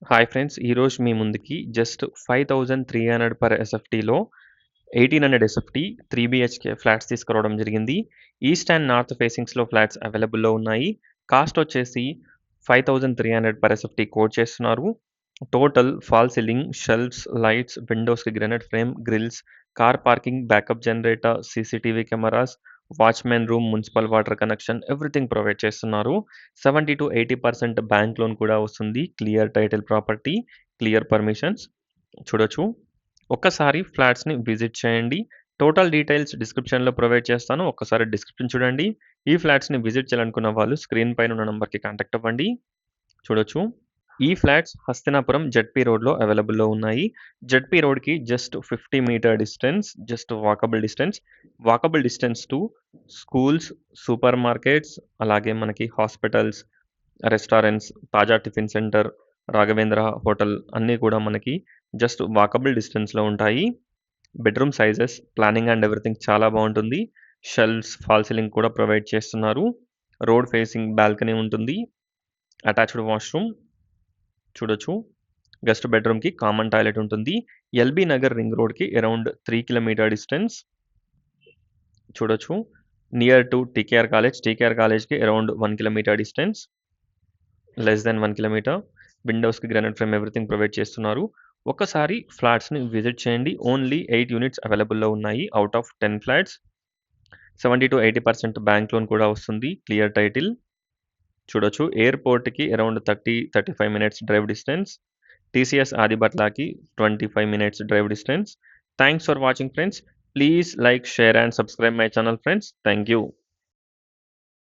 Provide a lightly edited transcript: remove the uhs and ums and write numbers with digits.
Hi friends. ఈరోజు మీ ముందుకి జస్ట్ 5300 పర్ ఎస్ఎఫ్టీలో 1800 ఎస్ఎఫ్టీ 3 బిహెచ్కే ఫ్లాట్స్ తీసుకురావడం జరిగింది. ఈస్ట్ అండ్ నార్త్ ఫేసింగ్స్లో ఫ్లాట్స్ అవైలబుల్లో ఉన్నాయి. కాస్ట్ వచ్చేసి 5300 పర్ ఎస్ఎఫ్టీ కోట్ చేస్తున్నారు. Total false ceiling, shelves, lights, విండోస్కి granite frame, grilles, car parking, backup generator, CCTV cameras, watchmen room, municipal water connection, everything provide చేస్తున్నారు. 70-80% బ్యాంక్ లోన్ కూడా వస్తుంది. Clear title property, clear permissions. చూడొచ్చు. ఒక్కసారి ఫ్లాట్స్ని విజిట్ చేయండి. టోటల్ డీటెయిల్స్ డిస్క్రిప్షన్లో provide చేస్తాను. ఒక్కసారి డిస్క్రిప్షన్ చూడండి. ఈ ఫ్లాట్స్ని విజిట్ చేయాలనుకున్న వాళ్ళు స్క్రీన్ పైన ఉన్న నంబర్కి కాంటాక్ట్ అవ్వండి. చూడొచ్చు. ఈ ఫ్లాట్స్ హస్తినాపురం జెడ్పీ రోడ్లో అవైలబుల్లో ఉన్నాయి. జెడ్పీ రోడ్కి just 50 metre distance, just walkable distance to schools, super markets, అలాగే మనకి హాస్పిటల్స్, రెస్టారెంట్స్, తాజా టిఫిన్ సెంటర్, రాఘవేంద్ర హోటల్ అన్నీ కూడా మనకి జస్ట్ వాకబుల్ డిస్టెన్స్లో ఉంటాయి. Bedroom sizes, planning and everything చాలా బాగుంటుంది. షెల్ఫ్స్, ఫాల్ సీలింగ్ కూడా ప్రొవైడ్ చేస్తున్నారు. రోడ్ ఫేసింగ్ బాల్కనీ ఉంటుంది. Attached washroom. చూడొచ్చు. గెస్ట్ బెడ్రూమ్కి కామన్ టాయిలెట్ ఉంటుంది. ఎల్బీ నగర్ రింగ్ రోడ్కి అరౌండ్ 3 కిలోమీటర్ డిస్టెన్స్. చూడొచ్చు. నియర్ టు టీకేఆర్ కాలేజ్కి around 1 kilometre distance, less than 1 kilometre. విండోస్కి గ్రానైట్ ఫ్రేమ్ ఎవ్రీథింగ్ ప్రొవైడ్ చేస్తున్నారు. ఒకసారి ఫ్లాట్స్ని విజిట్ చేయండి. ఓన్లీ 8 యూనిట్స్ అవైలబుల్లో ఉన్నాయి out of 10 flats. 70-80% bank loan కూడా వస్తుంది. Clear title. చూడొచ్చు. ఎయిర్పోర్ట్కి around 30-35 minutes drive distance. TCS ఆదిబట్లాకి 25 minutes drive distance. Thanks for watching friends. Please like, share and subscribe my channel friends. Thank you.